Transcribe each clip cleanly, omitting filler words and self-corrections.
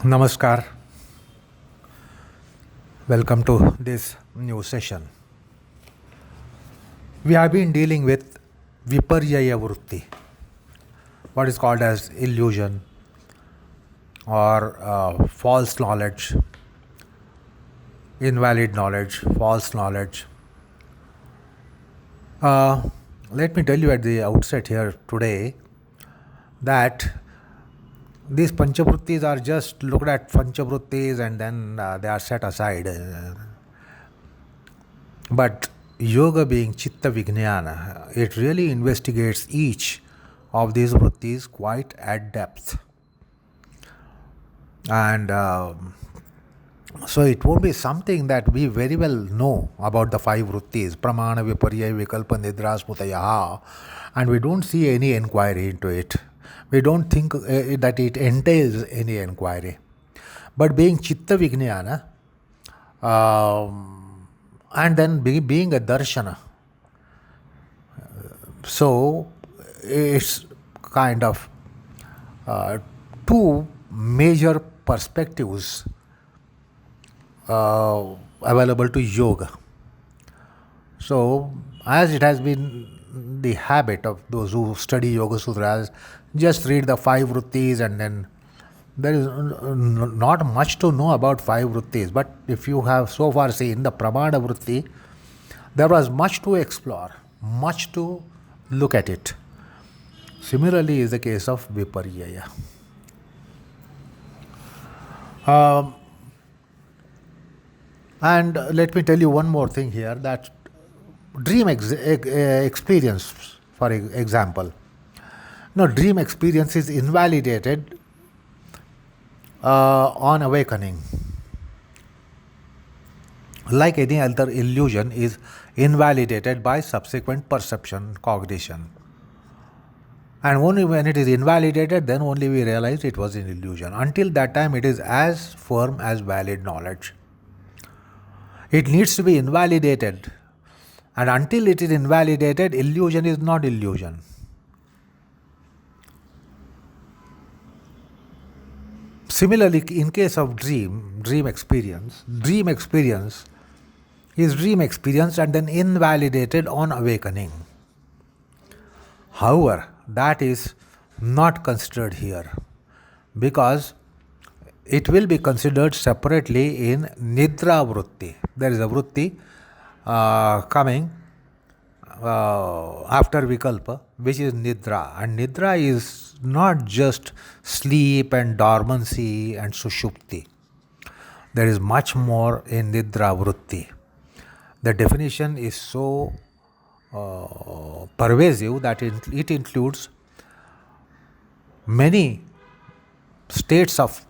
Namaskar. Welcome to this new session. We have been dealing with Viparyaya Vrutti, what is called as illusion or false knowledge, invalid knowledge, false knowledge. Let me tell you at the outset here today that these panchavrittis are just looked at panchavrittis and then they are set aside. But yoga being chitta vijnana, it really investigates each of these vrittis quite at depth. And so it won't be something that we very well know about the five vrittis, pramana, viparya, vikalpa, nidra, smutayaha, and we don't see any inquiry into it. We don't think that it entails any inquiry. But being chitta vijnana, and then being a darshana, so it's kind of two major perspectives available to yoga. So, as it has been the habit of those who study Yoga Sutras, just read the five vrittis and then there is not much to know about five vrittis. But if you have so far seen the Pramana vritti, there was much to explore, much to look at it. Similarly is the case of Viparyaya. And let me tell you one more thing here, that dream experience, for example. No, dream experience is invalidated on awakening. Like any other illusion is invalidated by subsequent perception, cognition. And only when it is invalidated, then only we realize it was an illusion. Until that time, it is as firm as valid knowledge. It needs to be invalidated. And until it is invalidated, illusion is not illusion. Similarly, in case of dream experience is dream experience and then invalidated on awakening. However, that is not considered here because it will be considered separately in Nidra Vritti. There is a Vritti coming after Vikalpa, which is Nidra. And Nidra is not just sleep and dormancy and Sushupti. There is much more in Nidra Vritti. The definition is so pervasive that it includes many states of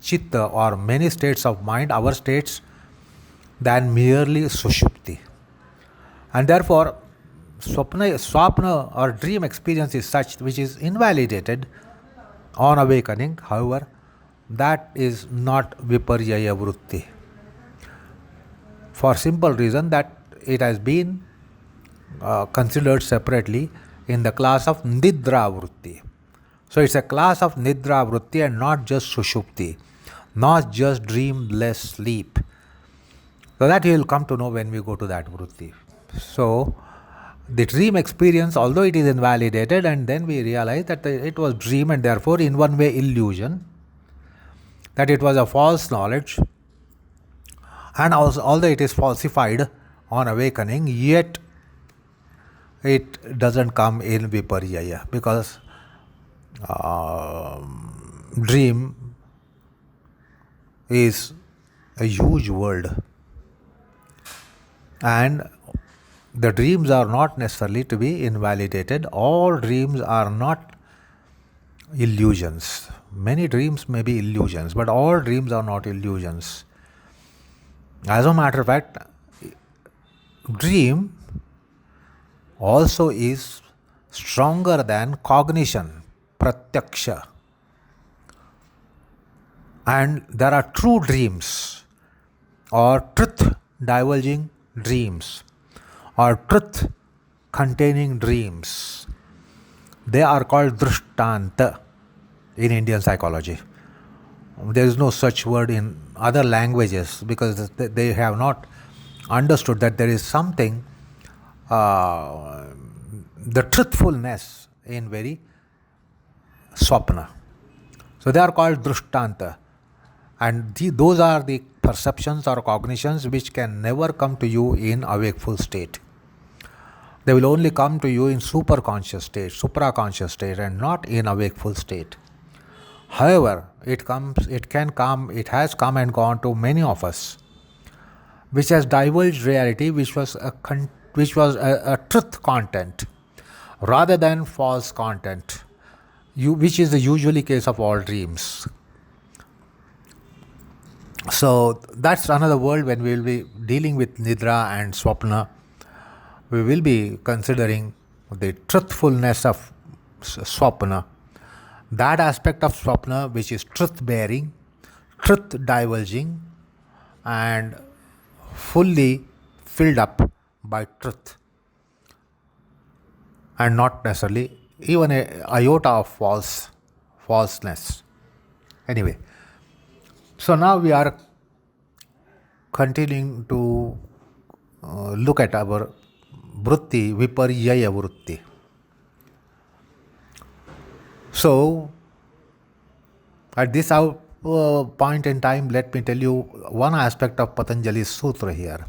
chitta or many states of mind, our states, than merely Sushupti. And therefore, swapna or dream experience is such which is invalidated on awakening. However, that is not Viparyaya Vritti. For simple reason that it has been considered separately in the class of Nidra Vritti. So it's a class of Nidra Vritti and not just Sushupti, not just dreamless sleep. So that you will come to know when we go to that Vritti. So the dream experience, although it is invalidated, and then we realize that it was dream and therefore in one way illusion, that it was a false knowledge, and also, although it is falsified on awakening, yet it doesn't come in Viparyaya because dream is a huge world and the dreams are not necessarily to be invalidated. All dreams are not illusions. Many dreams may be illusions, but all dreams are not illusions. As a matter of fact, dream also is stronger than cognition, pratyaksha. And there are true dreams or truth divulging dreams or truth containing dreams. They are called drishtanta in Indian psychology. There is no such word in other languages because they have not understood that there is something, the truthfulness in very swapna. So they are called drishtanta. And those are the perceptions or cognitions which can never come to you in awakeful state. They will only come to you in superconscious state, supraconscious state, and not in awakeful state. However, it has come and gone to many of us, which has divulged reality, which was a truth content rather than false content, which is the usually case of all dreams. So that's another world when we will be dealing with Nidra and Swapna. We will be considering the truthfulness of Swapna, that aspect of Swapna which is truth bearing, truth divulging, and fully filled up by truth, and not necessarily even a iota of falseness. Anyway, so now we are continuing to look at our vritti, viparyaya vritti. So, at this point in time, let me tell you one aspect of Patanjali's sutra here.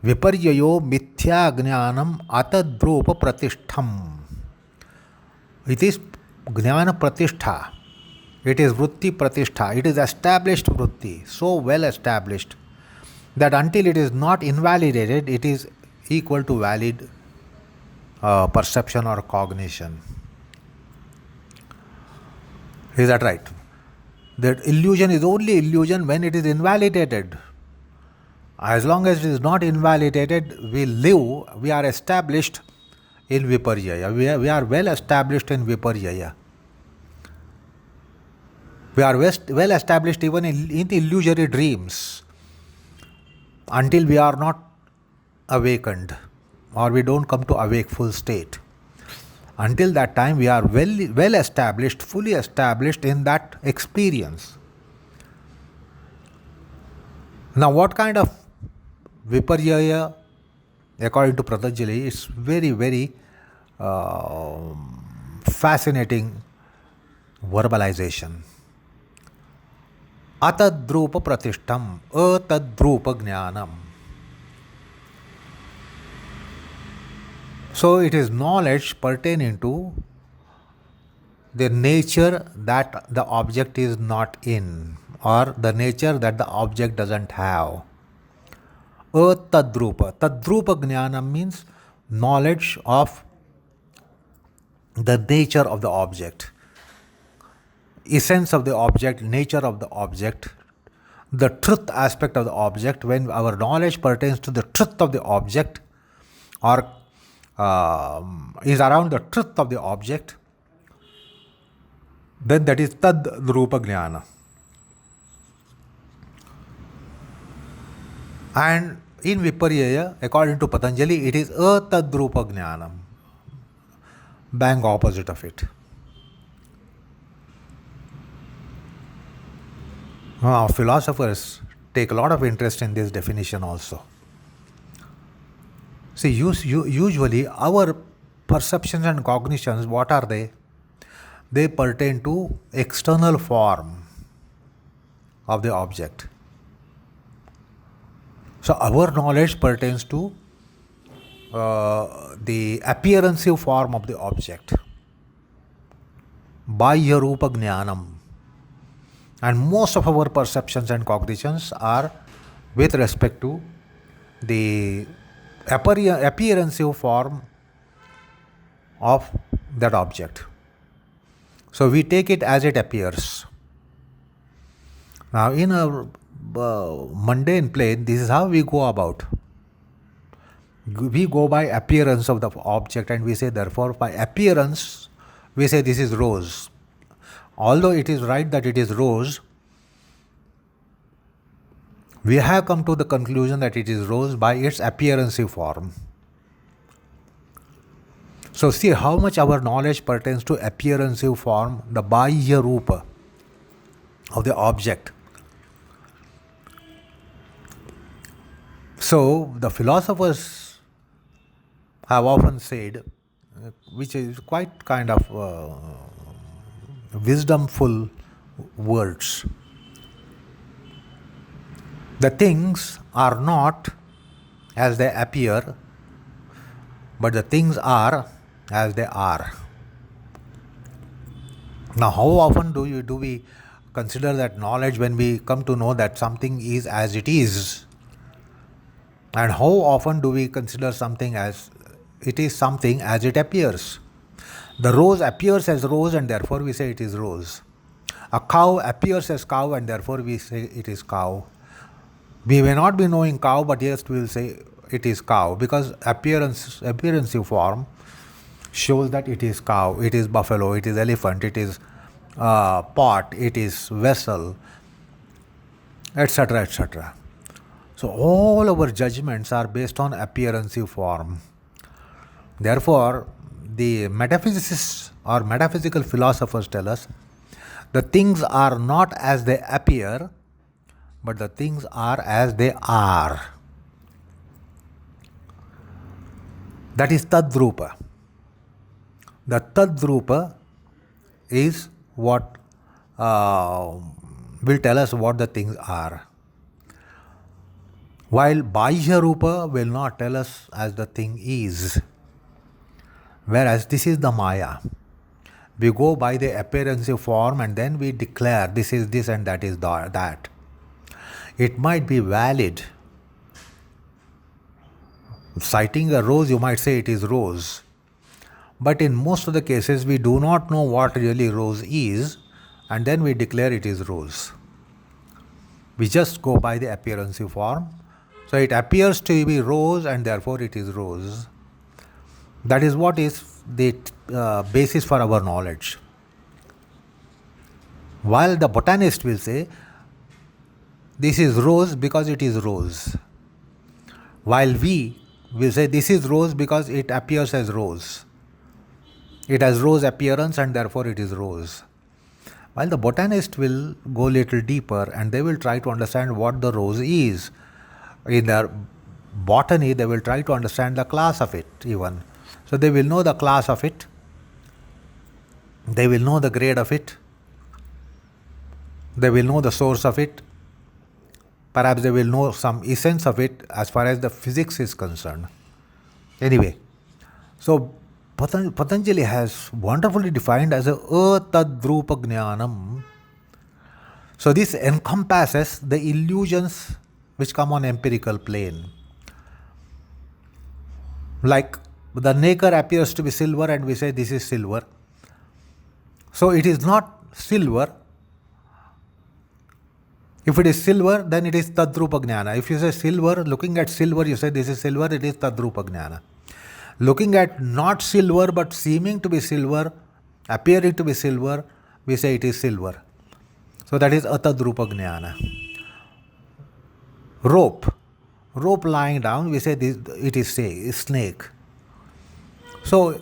Viparyayo mithya jnanam atadrupa pratishtham. It is jnana pratishtha. It is vritti pratishtha. It is established vritti, so well established that until it is not invalidated, it is equal to valid perception or cognition. Is that right? That illusion is only illusion when it is invalidated. As long as it is not invalidated, we live, we are established in viparyaya. We are well established in viparyaya. We are well established even in illusory dreams until we are not awakened or we don't come to awakeful state. Until that time, we are well established, fully established in that experience. Now, what kind of viparyaya, according to Patanjali, is very, very fascinating verbalization. Atadrupa pratishtham, atadrupa jnanam. So it is knowledge pertaining to the nature that the object is not in, or the nature that the object doesn't have. Tadrupa. Tadrupa jnanam means knowledge of the nature of the object, essence of the object, nature of the object, the truth aspect of the object. When our knowledge pertains to the truth of the object or is around the truth of the object, then that is tadrupa jnana. And in viparyaya, according to Patanjali, it is atadrupa jnanam, bang opposite of it. Philosophers take a lot of interest in this definition also. See, usually our perceptions and cognitions, what are they? They pertain to external form of the object. So our knowledge pertains to the appearancetive form of the object, Bahya Rupa Jnanam. And most of our perceptions and cognitions are with respect to the appearancetive form of that object. So we take it as it appears. Now in a mundane plane, this is how we go about. We go by appearance of the object, and we say, therefore, by appearance, we say this is rose. Although it is right that it is rose, we have come to the conclusion that it is rose by its appearancetive form. So see how much our knowledge pertains to appearancetive form, the Bahya Rupa of the object. So the philosophers have often said, which is quite kind of wisdomful words. The things are not as they appear, but the things are as they are. Now, how often do we consider that knowledge when we come to know that something is as it is? And how often do we consider something as it is something as it appears? The rose appears as rose and therefore we say it is rose. A cow appears as cow and therefore we say it is cow. We may not be knowing cow, but yes, we will say it is cow because appearance form shows that it is cow, it is buffalo, it is elephant, it is pot, it is vessel, etc., etc. So all our judgments are based on appearance form. Therefore, the metaphysicists or metaphysical philosophers tell us the things are not as they appear, but the things are as they are. That is Tadrupa. The Tadrupa is what will tell us what the things are. While Bhajya Rupa will not tell us as the thing is. Whereas this is the Maya. We go by the appearance form and then we declare this is this and that is that. It might be valid. Citing a rose, you might say it is rose. But in most of the cases, we do not know what really rose is, and then we declare it is rose. We just go by the appearance form. So it appears to be rose, and therefore it is rose. That is what is the basis for our knowledge. While the botanist will say, this is rose because it is rose. While we will say, this is rose because it appears as rose. It has rose appearance and therefore it is rose. While the botanist will go a little deeper and they will try to understand what the rose is. In their botany, they will try to understand the class of it even. So they will know the class of it. They will know the grade of it. They will know the source of it. Perhaps they will know some essence of it as far as the physics is concerned. Anyway, so Patanjali has wonderfully defined as a Tadrupa Jnanam. So this encompasses the illusions which come on empirical plane. Like the nacre appears to be silver and we say this is silver. So it is not silver. If it is silver, then it is Tadrupa Jnana. If you say silver, looking at silver, you say this is silver, it is Tadrupa Jnana. Looking at not silver but seeming to be silver, appearing to be silver, we say it is silver. So that is Atadrupa Jnana. Rope lying down, we say this, it is snake. So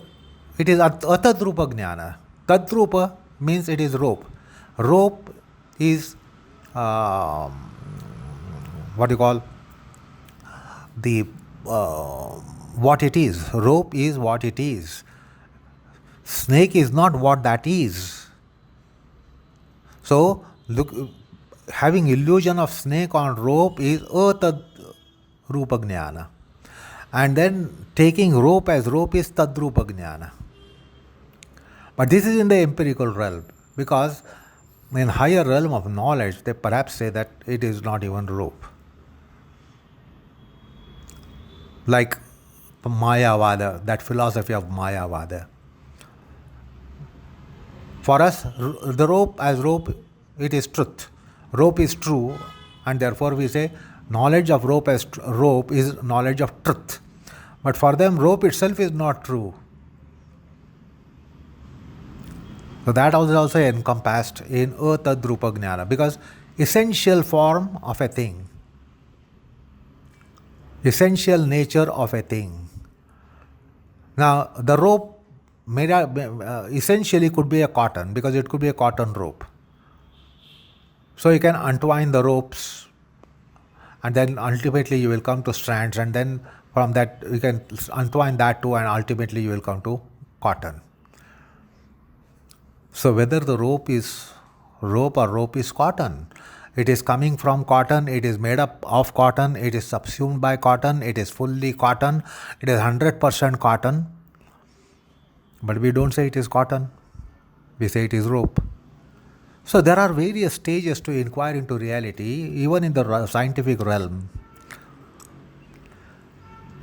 it is Atadrupa Jnana. Tadrupa means it is rope. Rope is what you call the what it is. Rope is what it is. Snake is not what that is. So look, having illusion of snake on rope is Atad Rupa Jnana. And then taking rope as rope is Tadrupa Jnana. But this is in the empirical realm, because in higher realm of knowledge, they perhaps say that it is not even rope. Like Mayavada, that philosophy of Mayavada. For us, the rope as rope, it is truth. Rope is true, and therefore we say knowledge of rope as rope is knowledge of truth. But for them, rope itself is not true. So that was also encompassed in Atadrupa Jnana, because essential form of a thing, essential nature of a thing. Now the rope essentially could be a cotton, because it could be a cotton rope. So you can untwine the ropes, and then ultimately you will come to strands, and then from that you can untwine that too, and ultimately you will come to cotton. So whether the rope is rope or rope is cotton, it is coming from cotton, it is made up of cotton, it is subsumed by cotton, it is fully cotton, it is 100% cotton. But we don't say it is cotton, we say it is rope. So there are various stages to inquire into reality, even in the scientific realm.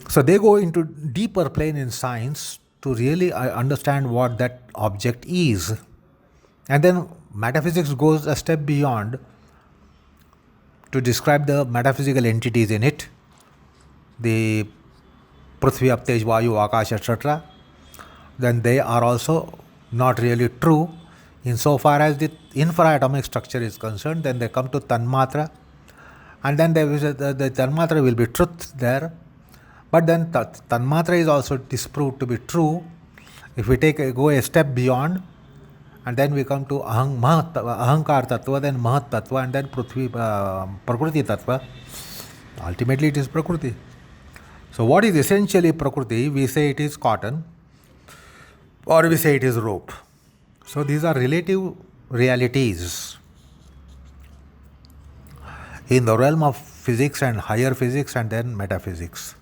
So they go into deeper plane in science to really understand what that object is. And then metaphysics goes a step beyond to describe the metaphysical entities in it, the Prithvi, Aptej, Vayu, Akash, etc. Then they are also not really true insofar as the infraatomic structure is concerned. Then they come to Tanmatra, and then the Tanmatra will be truth there. But then Tanmatra is also disproved to be true if we go a step beyond, and then we come to Ahankar Tattva, then Mahat Tattva, and then Prakriti Tattva. Ultimately it is Prakriti. So what is essentially Prakriti? We say it is cotton, or we say it is rope. So these are relative realities. In the realm of physics and higher physics and then metaphysics.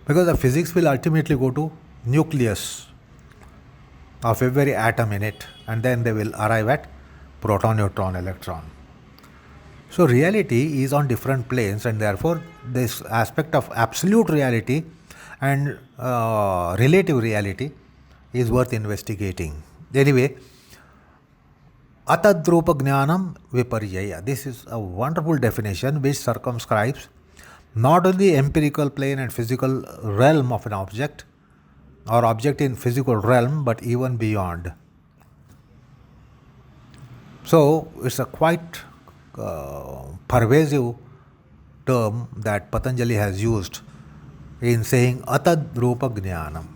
Because the physics will ultimately go to nucleus of every atom in it, and then they will arrive at proton, neutron, electron. So reality is on different planes, and therefore this aspect of absolute reality and relative reality is worth investigating. Anyway, Atadrupa Jnanam Viparyaya. This is a wonderful definition which circumscribes not only empirical plane and physical realm of an object or object in physical realm, but even beyond. So it's a quite pervasive term that Patanjali has used in saying Atadrupa Jnanam.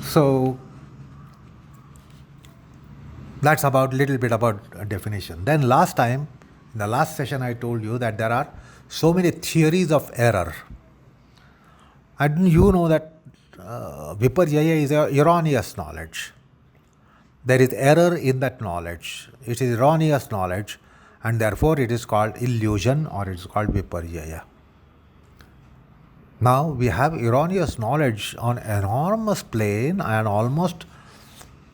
So that's about little bit about a definition. Then last time, in the last session, I told you that there are so many theories of error. And you know that Viparyaya is erroneous knowledge. There is error in that knowledge. It is erroneous knowledge, and therefore it is called illusion, or it is called Viparyaya. Now we have erroneous knowledge on enormous plane, and almost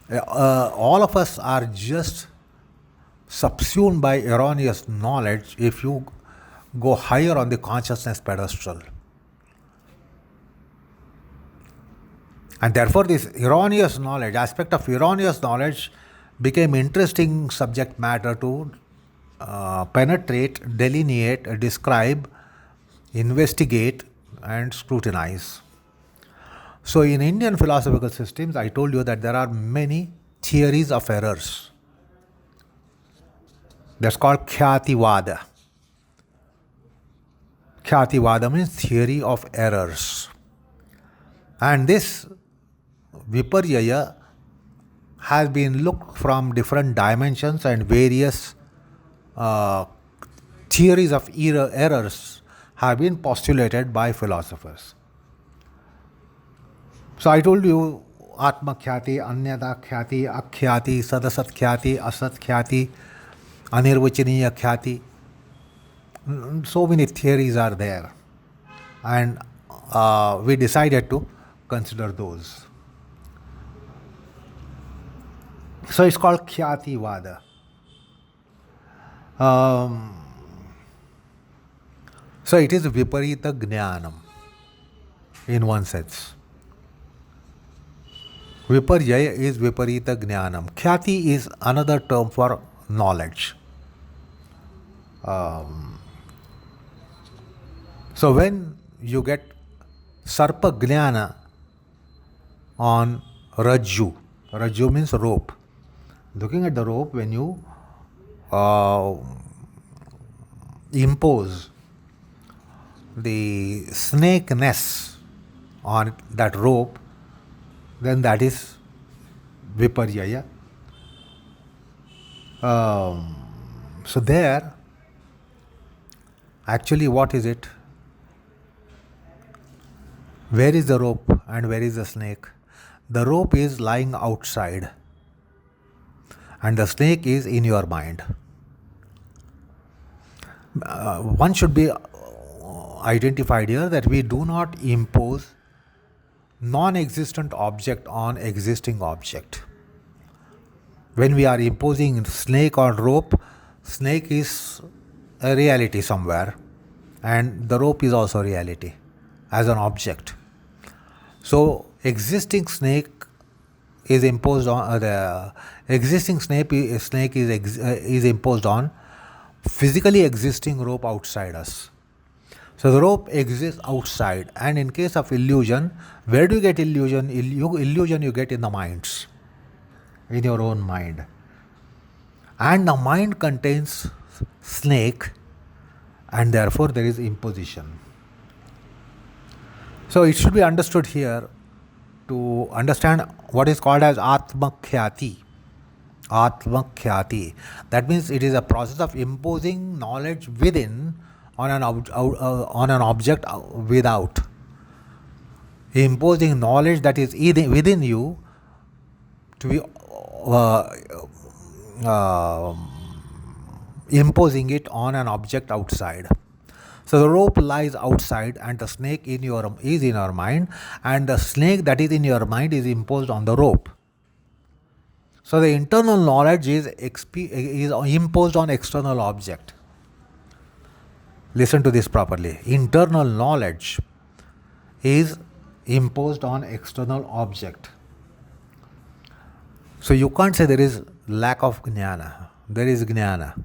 all of us are just subsumed by erroneous knowledge if you go higher on the consciousness pedestal. And therefore this erroneous knowledge, aspect of erroneous knowledge became interesting subject matter to penetrate, delineate, describe, investigate and scrutinize. So in Indian philosophical systems, I told you that there are many theories of errors. That's called Khyāti-vāda. Khyāti-vāda means theory of errors. And this Viparyaya has been looked from different dimensions, and various theories of errors have been postulated by philosophers. So I told you Atma Khyati, Anyata Khyati, Akhyati, Sadasat Khyati, Asat Khyati, Anirvachaniya Khyati. So many theories are there, and we decided to consider those. So it's called Khyāti-vāda. So it is Viparita Jnanam in one sense. Viparyaya is Viparita Jnanam. Khyati is another term for knowledge. So when you get Sarpa Jnana on Rajju, Rajju means rope. Looking at the rope, when you impose the snakeness on that rope, then that is Viparyaya. Um, so there, actually, what is it? Where is the rope and where is the snake? The rope is lying outside and the snake is in your mind. One should be identified here that we do not impose non-existent object on existing object. When we are imposing snake or rope, snake is a reality somewhere and the rope is also reality as an object. So existing snake is imposed on the existing snake is imposed on physically existing rope outside us. So the rope exists outside, and in case of illusion, where do you get illusion? Illusion you get in the minds, in your own mind. And the mind contains snake, and therefore there is imposition. So it should be understood here to understand what is called as Atmakhyati. Atmakhyati. That means it is a process of imposing knowledge within on an object without. Imposing knowledge that is within you to be imposing it on an object outside. So the rope lies outside and the snake is in your mind, and the snake that is in your mind is imposed on the rope. So the internal knowledge is imposed on external object. Listen to this properly. Internal knowledge is imposed on external object. So you can't say there is lack of jnana. There is jnana.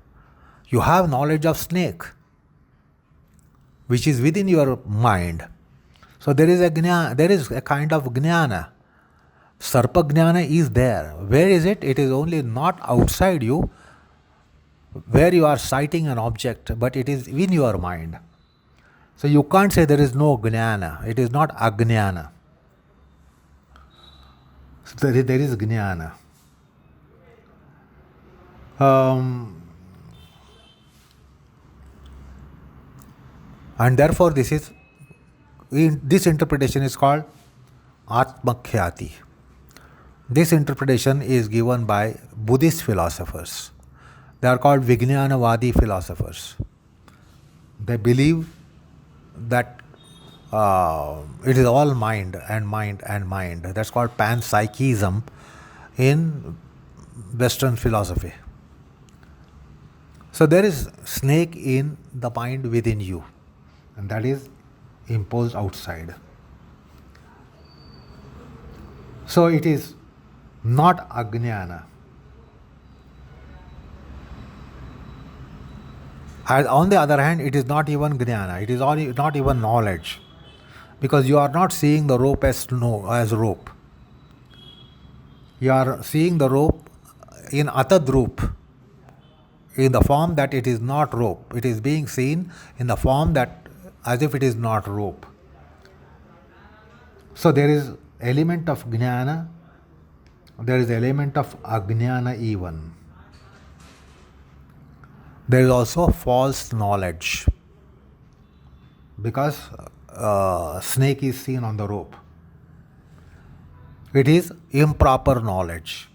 You have knowledge of snake, which is within your mind. So there is a kind of jnana. Sarpa jnana is there. Where is it? It is only not outside you, where you are sighting an object, but it is in your mind. So you can't say there is no jnana. It is not ajnana. So there is jnana. And therefore this interpretation is called Atmakhyati. This interpretation is given by Buddhist philosophers. They are called Vijnanavadi philosophers. They believe that it is all mind and mind and mind. That's called panpsychism in Western philosophy. So there is snake in the mind within you, and that is imposed outside. So it is not ajnana. And on the other hand, it is not even jnana. It is not even knowledge, because you are not seeing the rope as rope. You are seeing the rope in atadrup, in the form that it is not rope. It is being seen in the form that as if it is not rope. So there is element of jnana, there is element of ajnana even. There is also false knowledge, because snake is seen on the rope. It is improper knowledge,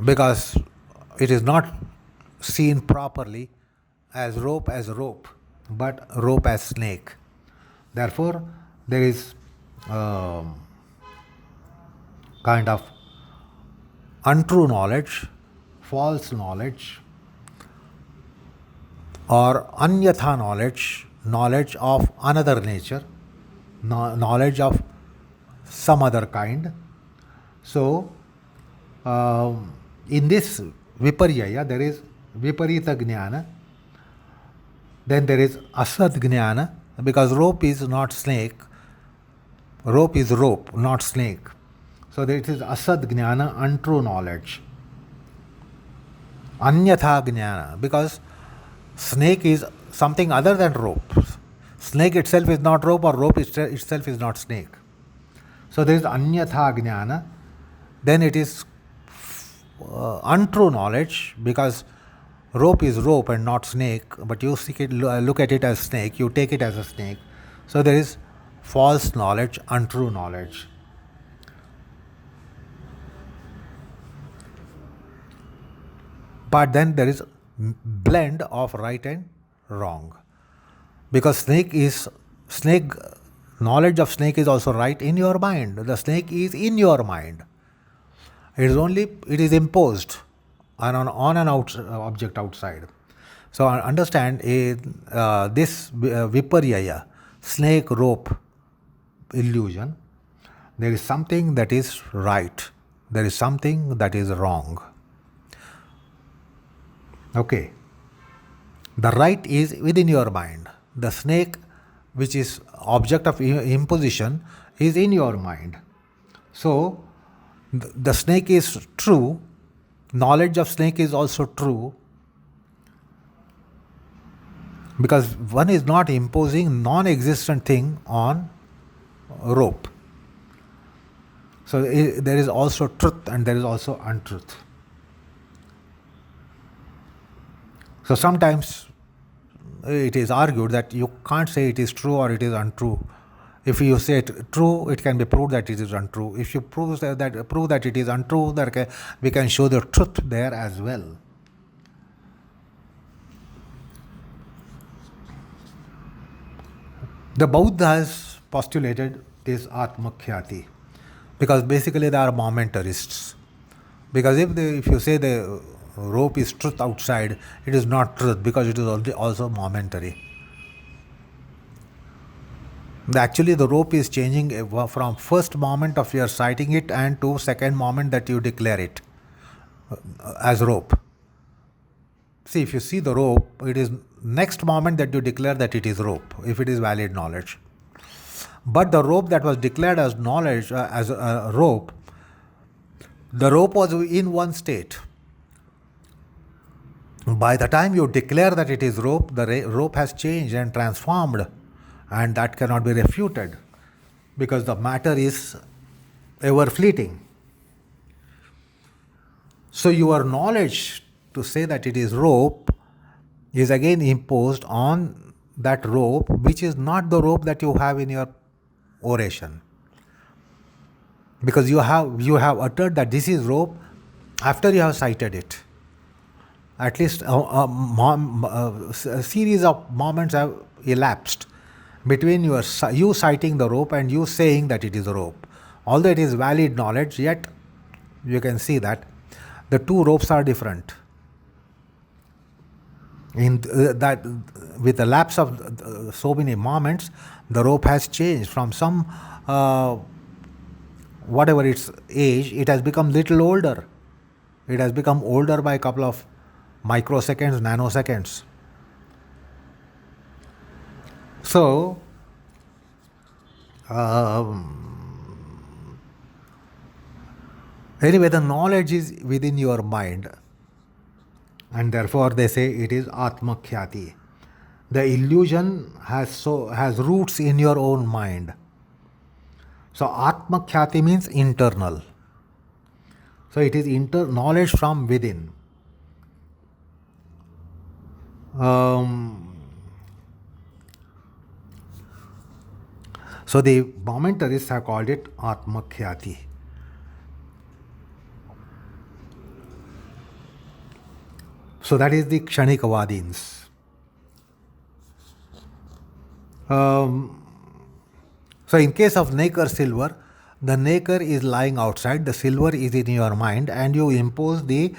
because it is not seen properly as rope, but rope as snake. Therefore, there is kind of untrue knowledge, false knowledge, or anyatha knowledge of another nature, knowledge of some other kind. So, in this viparyaya, there is viparita jnana, then there is asad jnana, because rope is not snake, rope is rope, not snake. So there it is asad jnana, untrue knowledge. Anyatha jnana, because snake is something other than rope. Snake itself is not rope, or rope itself is not snake. So there is anyatha jnana. Then it is untrue knowledge, because rope is rope and not snake, but you look at it as snake, you take it as a snake. So there is false knowledge, untrue knowledge. But then there is blend of right and wrong, because snake knowledge of snake is also right in your mind. The snake is in your mind. It is imposed on an object outside. So understand this viparyaya, snake rope illusion. There is something that is right. There is something that is wrong. Okay. The right is within your mind. The snake, which is object of imposition, is in your mind. So the snake is true. Knowledge of snake is also true, because one is not imposing non-existent thing on rope. So there is also truth and there is also untruth. So sometimes it is argued that you can't say it is true or it is untrue. If you say it true, it can be proved that it is untrue. If you prove that it is untrue, we can show the truth there as well. The Buddhas postulated this Atmakhyati, because basically they are momentarists. Because if you say the rope is truth outside, it is not truth, because it is also momentary. Actually, the rope is changing from first moment of your sighting it and to second moment that you declare it as rope. See, if you see the rope, it is next moment that you declare that it is rope, if it is valid knowledge. But the rope that was declared as knowledge, as a rope, the rope was in one state. By the time you declare that it is rope, the rope has changed and transformed, and that cannot be refuted, because the matter is ever fleeting. So your knowledge to say that it is rope is again imposed on that rope, which is not the rope that you have in your oration, because you have uttered that this is rope after you have cited it. At least a series of moments have elapsed between you citing the rope and you saying that it is a rope. Although it is valid knowledge, yet you can see that the two ropes are different. In that, with the lapse of so many moments, the rope has changed from some whatever its age, it has become little older. It has become older by a couple of microseconds, nanoseconds. So, anyway, the knowledge is within your mind, and therefore they say it is Atmakhyati. The illusion has roots in your own mind. So Atmakhyati means internal. So it is knowledge from within. So the momentarists have called it Atmakhyati. So that is the Kshanikavadins. So in case of nacre silver, the nacre is lying outside, the silver is in your mind, and you impose the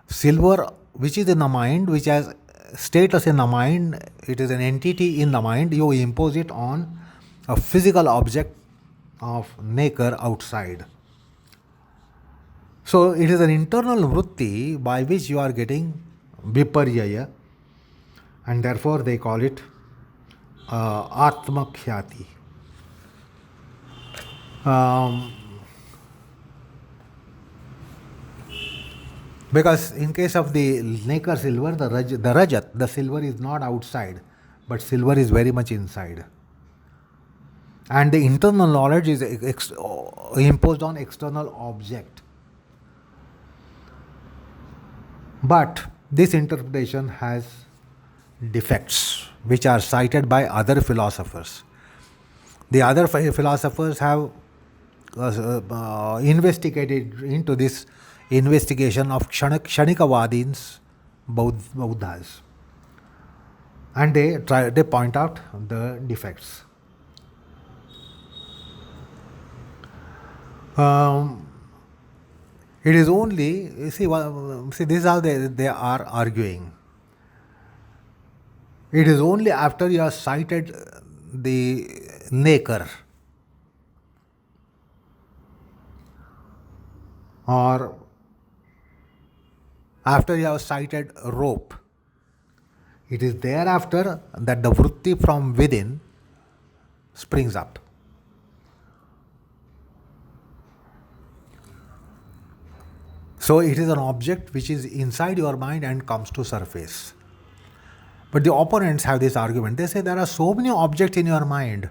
silver which is in the mind, which has status in the mind, it is an entity in the mind, you impose it on a physical object of nacre outside. So it is an internal vritti by which you are getting viparyaya, and therefore they call it Atmakhyati. Because in case of the nacre silver, the rajat, the silver is not outside, but silver is very much inside. And the internal knowledge is imposed on external object. But this interpretation has defects which are cited by other philosophers. The other philosophers have investigated into this investigation of Kshanikavadins, Buddhas, and they point out the defects. It is only see this is how they are arguing. It is only after you have cited the naked or after you have cited rope, it is thereafter that the vritti from within springs up. So it is an object which is inside your mind and comes to surface. But the opponents have this argument. They say there are so many objects in your mind.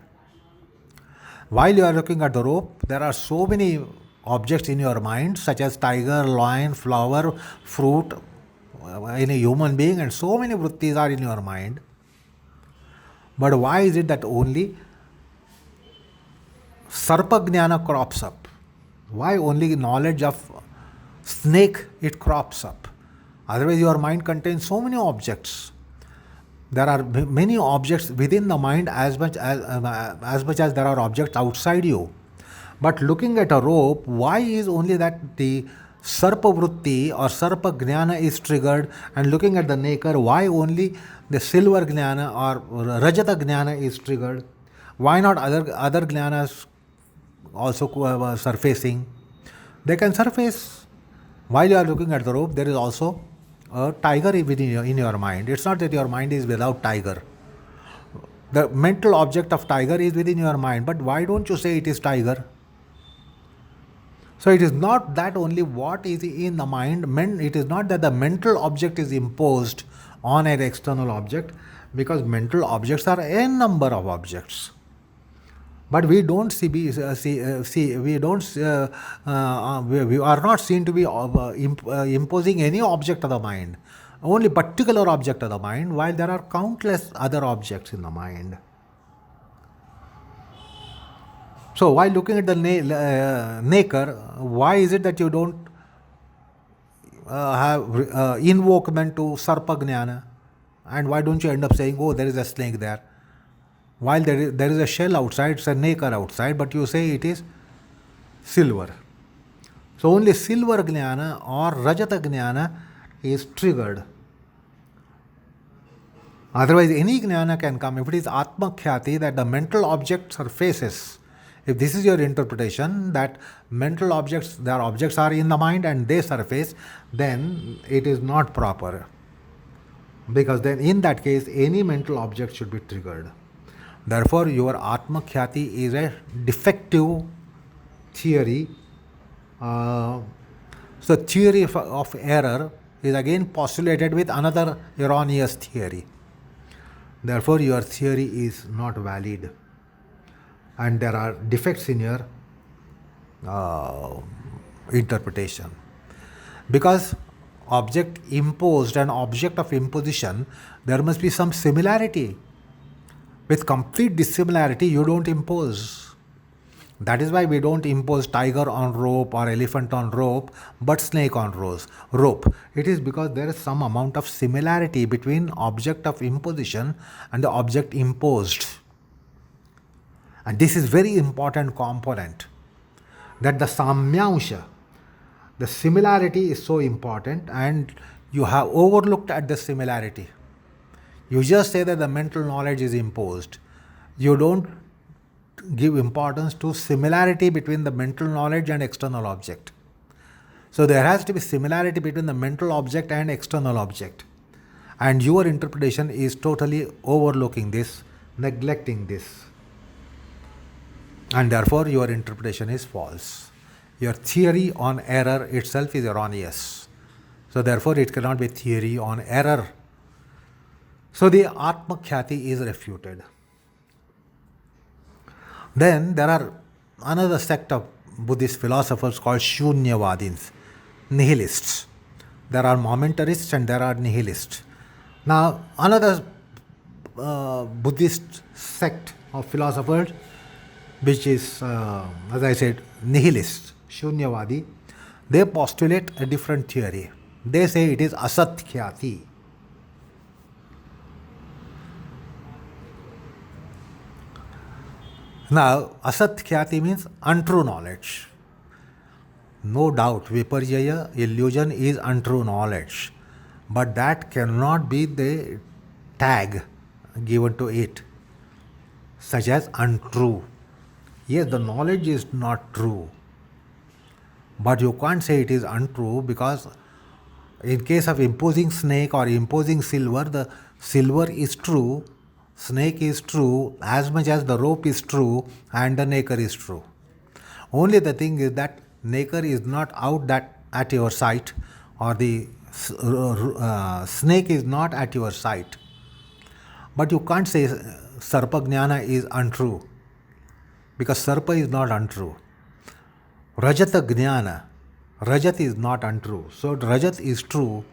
While you are looking at the rope, there are so many objects in your mind, such as tiger, lion, flower, fruit, in a human being, and so many vrittis are in your mind. But why is it that only sarpa jnana crops up? Why only knowledge of snake it crops up? Otherwise, your mind contains so many objects. There are many objects within the mind as much as there are objects outside you. But looking at a rope, why is only that the sarpa vritti or sarpa jnana is triggered, and looking at the naked, why only the silver jnana or rajata jnana is triggered? Why not other jnanas also surfacing? They can surface. While you are looking at the rope, there is also a tiger in your mind. It's not that your mind is without tiger. The mental object of tiger is within your mind, but why don't you say it is tiger? So it is not that only what is in the mind, it is not that the mental object is imposed on an external object, because mental objects are n number of objects. But we don't we are not seen to be imposing any object of the mind, only particular object of the mind, while there are countless other objects in the mind. So while looking at the naked, why is it that you don't have invokement to sarpa jnana? And why don't you end up saying, oh, there is a snake there? While there is a shell outside, it's a naked outside, but you say it is silver. So only silver jnana or rajata jnana is triggered. Otherwise, any jnana can come. If it is atma khyati, that the mental object surfaces, if this is your interpretation, that mental objects, their objects are in the mind and they surface, then it is not proper. Because then in that case, any mental object should be triggered. Therefore, your atma khyati is a defective theory. So theory of error is again postulated with another erroneous theory. Therefore, your theory is not valid, and there are defects in your interpretation. Because object imposed and object of imposition, there must be some similarity. With complete dissimilarity, you don't impose. That is why we don't impose tiger on rope or elephant on rope, but snake on rope. It is because there is some amount of similarity between object of imposition and the object imposed. And this is very important component, that the samyansha, the similarity is so important, and you have overlooked at the similarity. You just say that the mental knowledge is imposed. You don't give importance to similarity between the mental knowledge and external object. So there has to be similarity between the mental object and external object. And your interpretation is totally overlooking this, neglecting this. And therefore your interpretation is false. Your theory on error itself is erroneous. So therefore it cannot be theory on error. So the atma khyati is refuted. Then there are another sect of Buddhist philosophers called Shunyavadins, nihilists. There are momentarists and there are nihilists. Now, another Buddhist sect of philosophers, which is, as I said, nihilist, Shunyavadi, they postulate a different theory. They say it is asatkyati. Now, asatkyati means untrue knowledge. No doubt, viparjaya, illusion is untrue knowledge. But that cannot be the tag given to it, such as untrue. Yes, the knowledge is not true. But you can't say it is untrue, because in case of imposing snake or imposing silver, the silver is true, snake is true, as much as the rope is true and the nacre is true. Only the thing is that nacre is not out that at your sight, or the snake is not at your sight. But you can't say sarpa jnana is untrue, because sarpa is not untrue. Rajata jnana, rajat is not untrue. So rajat is true,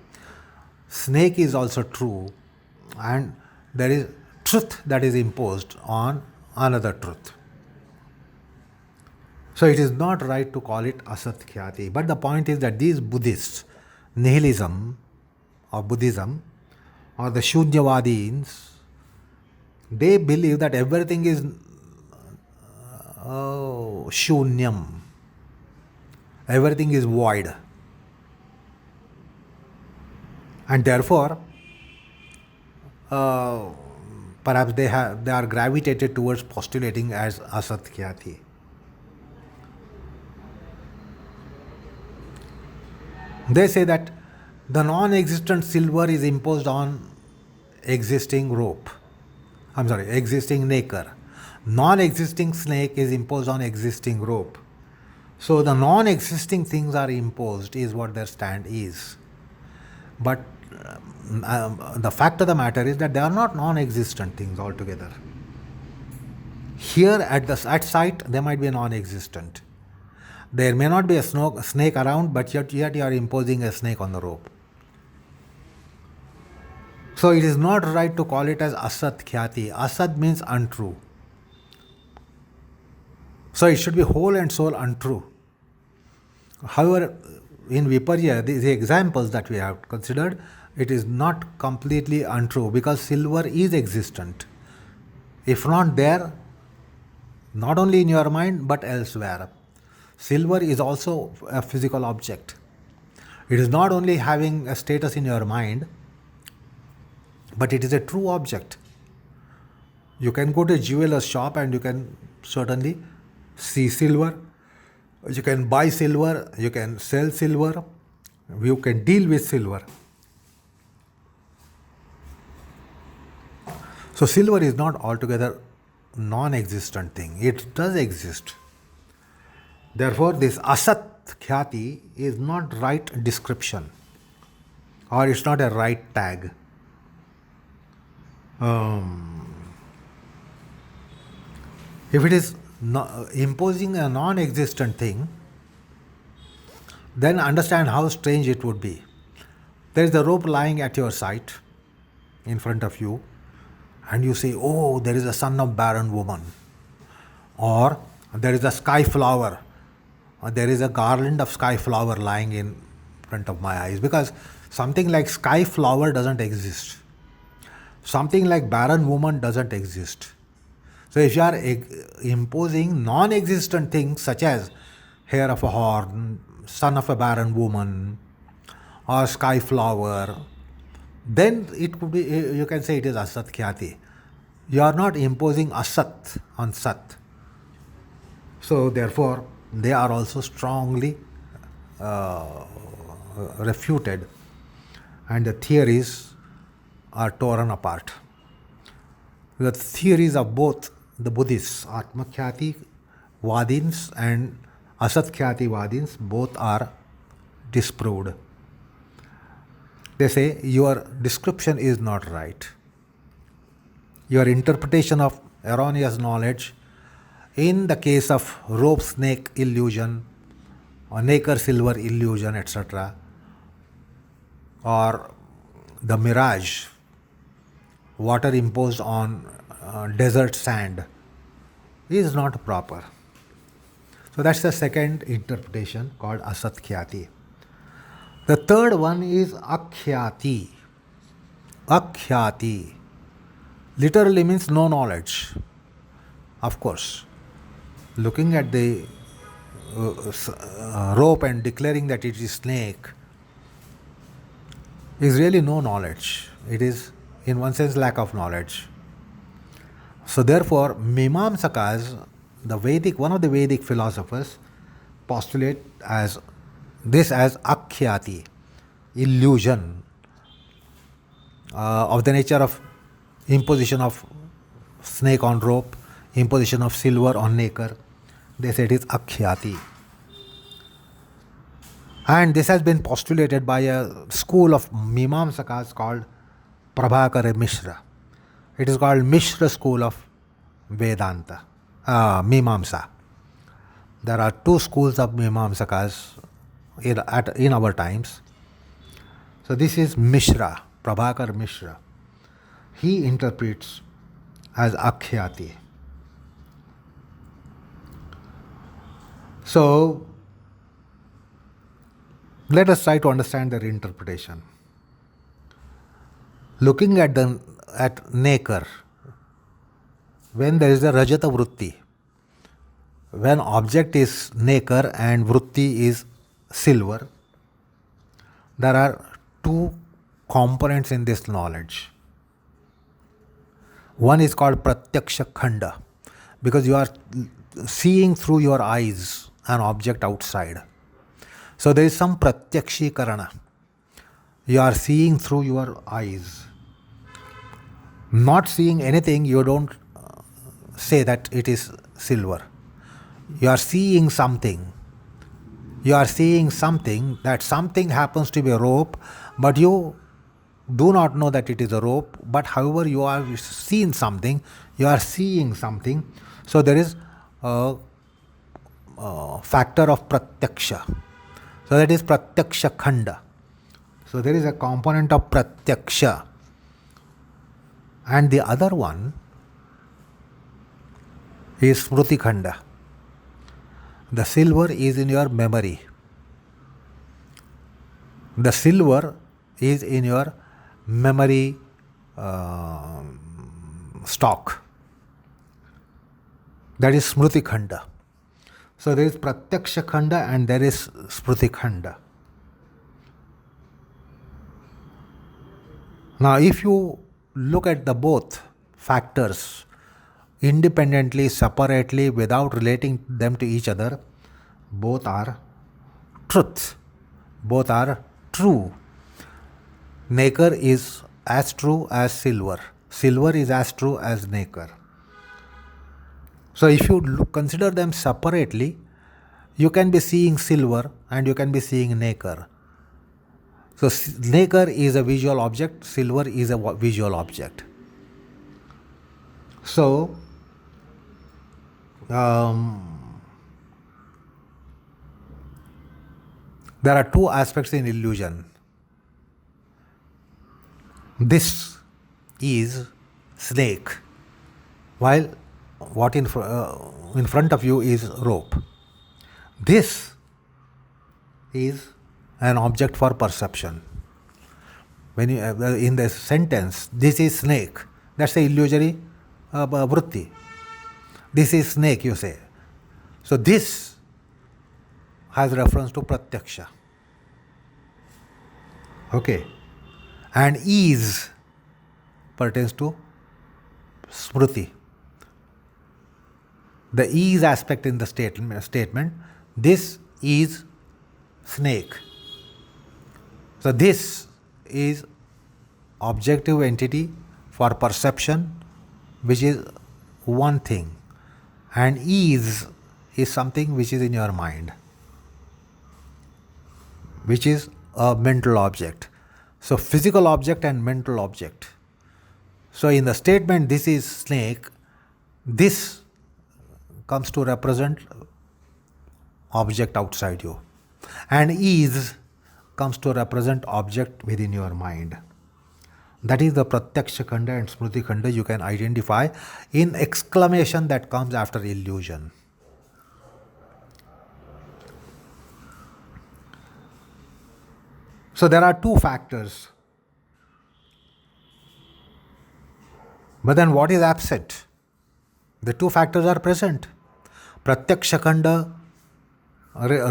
snake is also true, and there is truth that is imposed on another truth. So it is not right to call it asatkyati. But the point is that these Buddhists, nihilism or Buddhism, or the Shunyavadins, they believe that everything is shunyam, everything is void, and therefore perhaps they are gravitated towards postulating as asatkyati. They say that the non-existent silver is imposed on existing rope. Existing nacre. Non-existing snake is imposed on existing rope. So the non-existing things are imposed is what their stand is. But the fact of the matter is that they are not non-existent things altogether. Here at sight, they might be non-existent. There may not be a snake around, but yet you are imposing a snake on the rope. So it is not right to call it as asatkyati. Asat means untrue. So it should be whole and soul untrue. However, in Viparya, the examples that we have considered, it is not completely untrue, because silver is existent. If not there, not only in your mind but elsewhere. Silver is also a physical object. It is not only having a status in your mind, but it is a true object. You can go to a jeweler's shop and you can certainly see silver. You can buy silver, you can sell silver, you can deal with silver. So silver is not altogether non-existent thing. It does exist. Therefore, this asat khyati is not right description, or it's not a right tag. If it is imposing a non-existent thing, then understand how strange it would be. There is a rope lying at your sight in front of you, and you say, oh, there is a son of barren woman, or there is a sky flower, or there is a garland of sky flower lying in front of my eyes, because something like sky flower doesn't exist. Something like barren woman doesn't exist. So if you are imposing non-existent things such as hair of a horn, son of a barren woman, or sky flower, then it could be, you can say it is asat khyati. You are not imposing asat on sat. So therefore, they are also strongly refuted, and the theories are torn apart. The theories of both the Buddhists, Atmakhyati Vadins and Asatkyati Vadins, both are disproved. They say your description is not right. Your interpretation of erroneous knowledge in the case of rope snake illusion or nacre silver illusion, etc., or the mirage, water imposed on desert sand, is not proper. So that's the second interpretation called asatkhyati. The third one is akhyati. Akhyati literally means no knowledge. Of course, looking at the rope and declaring that it is snake is really no knowledge. It is, in one sense, lack of knowledge. So therefore, Mimamsakas, one of the Vedic philosophers, postulate as this as akhyati, illusion of the nature of imposition of snake on rope, imposition of silver on nacre. They say it is akhyati. And this has been postulated by a school of Mimamsakas called Prabhakar Mishra. It is called Mishra school of Vedanta, Mimamsa. There are two schools of Mimamsakas in our times. So this is Mishra, Prabhakar Mishra. He interprets as akhyati. So let us try to understand their interpretation. Looking at nacre, when there is a rajata vritti, when object is nacre and vritti is silver, there are two components in this knowledge. One is called pratyaksha khanda, because you are seeing through your eyes an object outside. So there is some pratyakshikarana. You are seeing through your eyes. Not seeing anything, you don't say that it is silver. You are seeing something. You are seeing something, that something happens to be a rope, but you do not know that it is a rope, but however you are seeing something, you are seeing something. So there is a factor of pratyaksha. So that is pratyaksha khanda. So there is a component of pratyaksha. And the other one is smruti khanda. The silver is in your memory. The silver is in your memory stock. That is smruti khanda. So there is pratyaksha khanda and there is smruti khanda. Now if you look at the both factors independently, separately, without relating them to each other, both are truth. Both are true. Nacre is as true as silver. Silver is as true as nacre. So if you consider them separately, you can be seeing silver and you can be seeing nacre. So nacre is a visual object, silver is a visual object. So there are two aspects in illusion. This is snake, while what in front of you is rope. This is an object for perception. When you in the sentence, this is snake, that's the illusory vritti. This is snake, you say. So this has reference to pratyaksha. Okay. And ease pertains to smruti. The ease aspect in the statement, this is snake. So this is objective entity for perception, which is one thing. And ease is something which is in your mind, which is a mental object. So physical object and mental object. So in the statement, this is snake, this comes to represent object outside you. And ease comes to represent object within your mind. That is the Pratyaksha Khanda and Smriti Khanda you can identify in exclamation that comes after illusion. So there are two factors. But then what is absent? The two factors are present. Pratyaksha Khanda,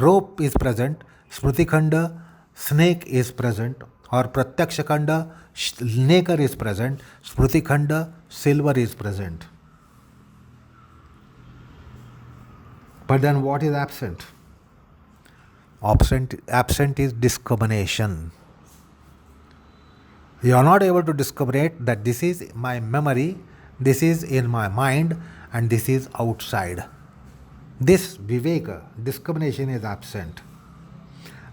rope is present. Smriti Khanda, snake is present. Or Pratyaksha Khanda, nacre is present. Smriti Khanda, silver is present. But then what is absent? Absent is discrimination. You are not able to discriminate that this is my memory, this is in my mind, and this is outside. This viveka, discrimination is absent.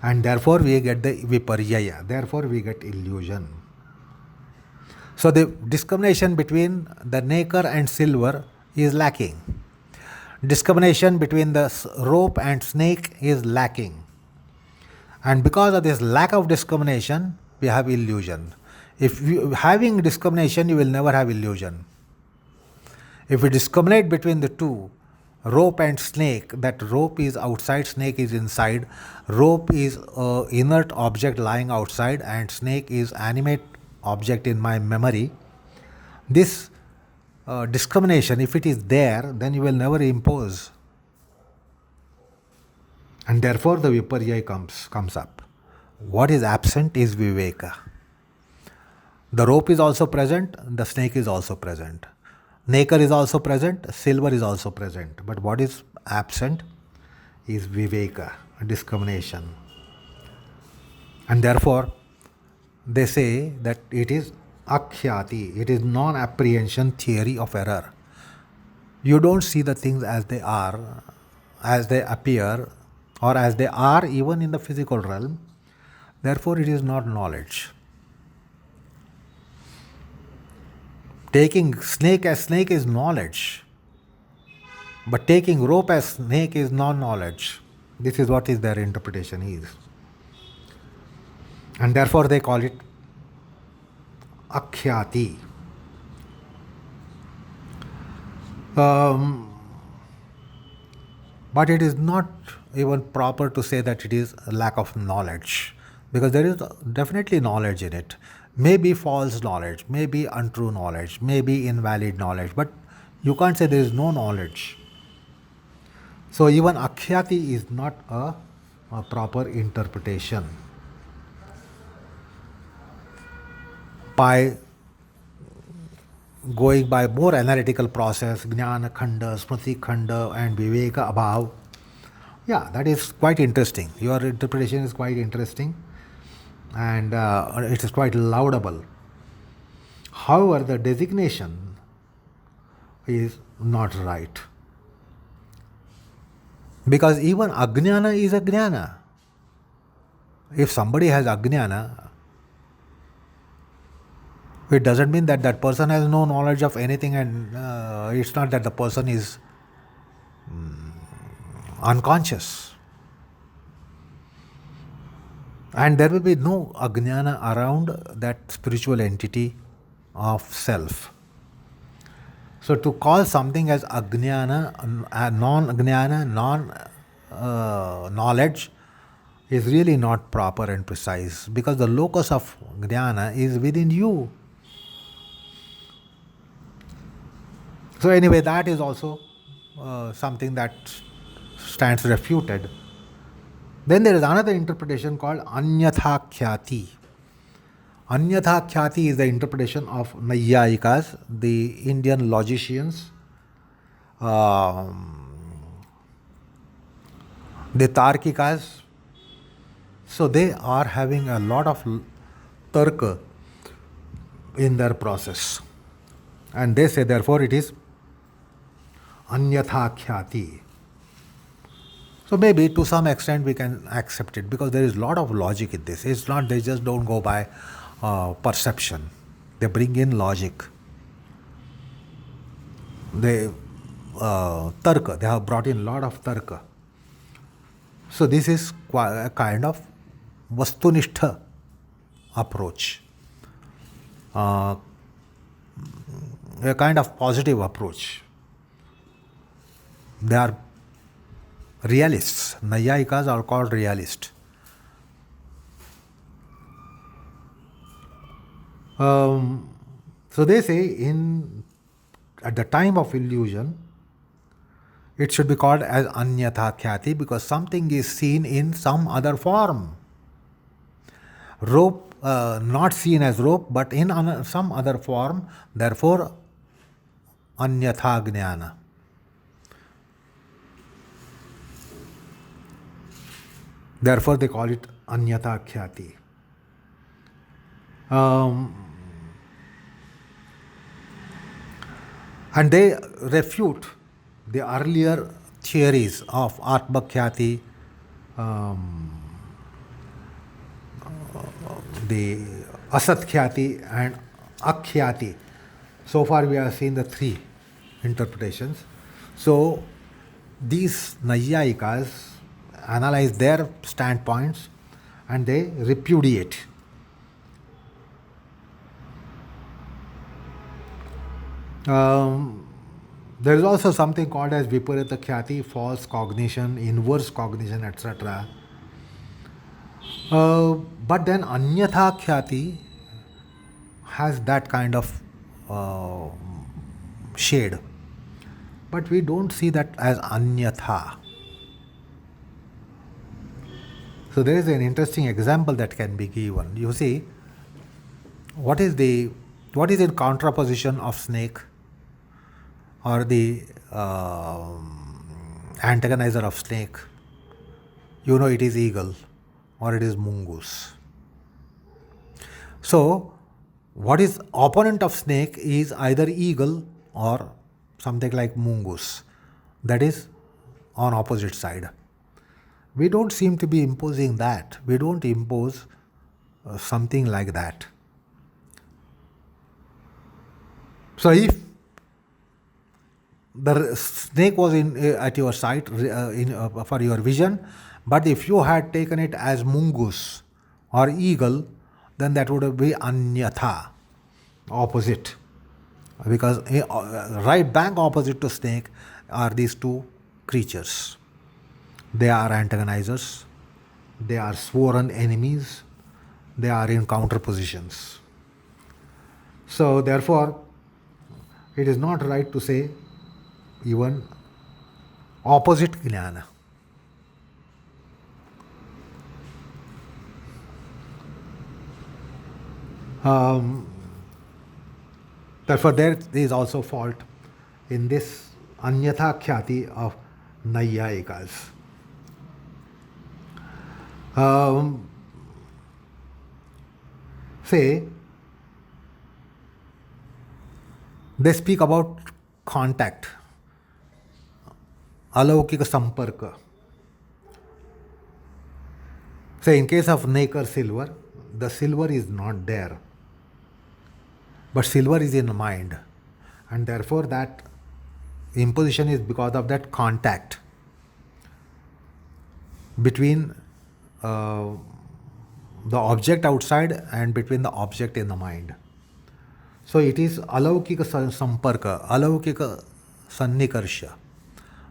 And therefore we get the viparyaya, therefore we get illusion. So the discrimination between the nacre and silver is lacking. Discrimination between the rope and snake is lacking. And because of this lack of discrimination, we have illusion. If you having discrimination, you will never have illusion. If we discriminate between the two, rope and snake, that rope is outside, snake is inside. Rope is an inert object lying outside and snake is animate object in my memory. This discrimination, if it is there, then you will never impose. And therefore the viparya comes up. What is absent is viveka. The rope is also present, the snake is also present. Nacre is also present, silver is also present. But what is absent is viveka, discrimination. And therefore, they say that it is akhyati, it is non-apprehension theory of error. You don't see the things as they are, as they appear, or as they are even in the physical realm. Therefore, it is not knowledge. Taking snake as snake is knowledge. But taking rope as snake is non-knowledge. This is what is their interpretation is. And therefore they call it akhyati. But it is not even proper to say that it is a lack of knowledge, because there is definitely knowledge in it. Maybe false knowledge, maybe untrue knowledge, maybe invalid knowledge, but you can't say there is no knowledge. So even akhyati is not a proper interpretation. By going by more analytical process, jnana khanda, smriti khanda, and viveka abhav, yeah, that is quite interesting. Your interpretation is quite interesting. And it is quite laudable. However, the designation is not right. Because even ajnana is a jnana. If somebody has ajnana, it doesn't mean that that person has no knowledge of anything, and it's not that the person is unconscious. And there will be no ajnana around that spiritual entity of self. So to call something as ajnana, non-ajnana, non-knowledge is really not proper and precise, because the locus of jnana is within you. So anyway, that is also something that stands refuted. Then there is another interpretation called Anyatha Khyati. Anyatha Khyati is the interpretation of Naiyayikas, the Indian logicians, the Tarkikas. So they are having a lot of tarka in their process. And they say, therefore, it is Anyatha Khyati. So maybe to some extent we can accept it, because there is a lot of logic in this. It's not they just don't go by perception. They bring in logic. They tarka. They have brought in a lot of tarka. So this is a kind of वस्तुनिष्ठ approach, a kind of positive approach. They are realists. Nayayikas are called realists. So they say at the time of illusion, it should be called as anyatha khyati because something is seen in some other form. Rope, not seen as rope, but in some other form, therefore anyatha jnana. Therefore they call it anyatha khyati. And they refute the earlier theories of Atma Khyati, the Asat Khyati and Akhyati. So far we have seen the three interpretations. So these Nayayikas analyze their standpoints and they repudiate. There is also something called as Viparita Khyati, false cognition, inverse cognition, etc. But then Anyatha Khyati has that kind of shade. But we don't see that as Anyatha. So there is an interesting example that can be given. You see, what is in contraposition of snake or the antagonizer of snake? You know, it is eagle or it is mongoose. So what is opponent of snake is either eagle or something like mongoose, that is on opposite side. We don't seem to be imposing that. We don't impose something like that. So if the snake was at your sight for your vision, but if you had taken it as mongoose or eagle, then that would be anyatha, opposite. Because right bang opposite to snake are these two creatures. They are antagonizers, they are sworn enemies, they are in counter positions. So therefore, it is not right to say even opposite jnana. Therefore, there is also fault in this anyatha khyati of Nayayikas. Say, they speak about contact, alaukika samparka. Say, in case of nacre silver, the silver is not there, but silver is in the mind, and therefore that imposition is because of that contact between the object outside and between the object in the mind. So it is alaukika samparka, alaukika sannikarsha.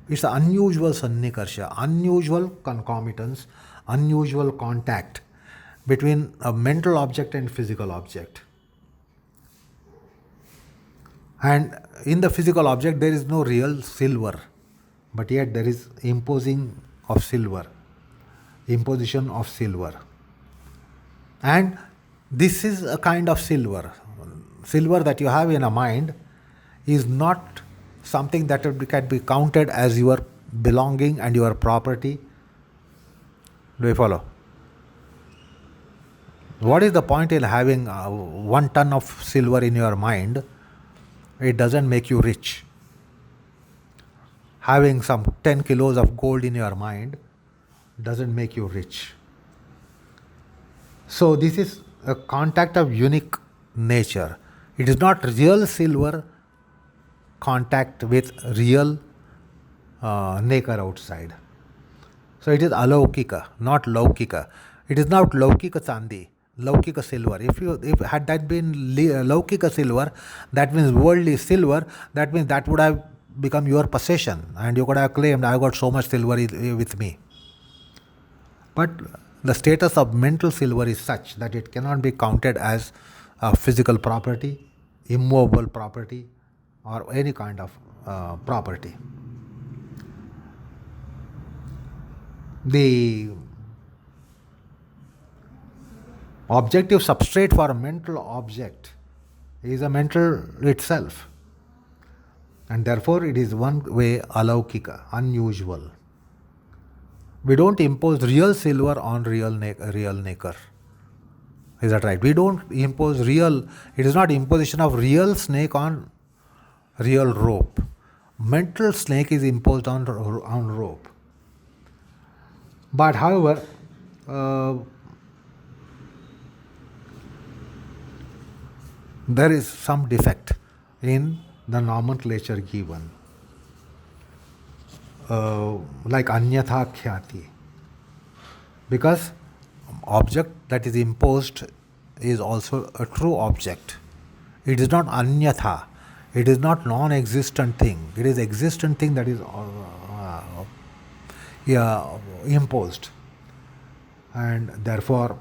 It's an unusual sannikarsha, unusual concomitance, unusual contact between a mental object and physical object. And in the physical object there is no real silver, but yet there is imposition of silver. And this is a kind of silver. Silver that you have in a mind is not something that can be counted as your belonging and your property. Do you follow? What is the point in having 1 ton of silver in your mind? It doesn't make you rich. Having some 10 kilos of gold in your mind doesn't make you rich. So this is a contact of unique nature. It is not real silver contact with real nacre outside. So it is alaukika, not laukika. It is not Laukika Chandi, Laukika silver. If had that been Laukika silver, that means worldly silver, that means that would have become your possession and you could have claimed, I got so much silver with me. But the status of mental silver is such that it cannot be counted as a physical property, immovable property, or any kind of property. The objective substrate for a mental object is a mental itself, and therefore it is one way alaukika, unusual. We don't impose real silver on real nacre. Is that right? We don't impose real, it is not imposition of real snake on real rope. Mental snake is imposed on rope. But however, there is some defect in the nomenclature given, like anyatha khyati, because object that is imposed is also a true object. It is not anyatha, it is not non-existent thing, it is existent thing that is imposed. And therefore,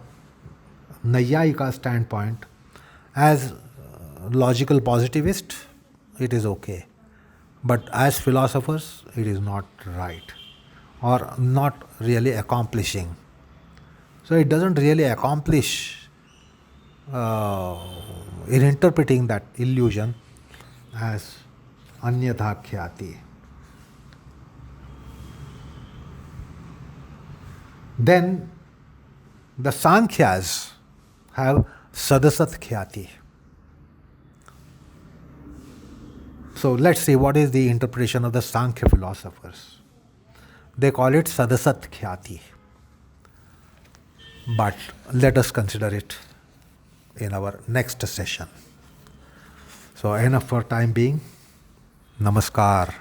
Nayayika standpoint, as logical positivist, it is okay. But as philosophers, it is not right or not really accomplishing. So it doesn't really accomplish in interpreting that illusion as anyatha khyati. Then the Sankhyas have sadasat khyati. So let's see what is the interpretation of the Sankhya philosophers. They call it sadasat khyati. But let us consider it in our next session. So enough for time being. Namaskar.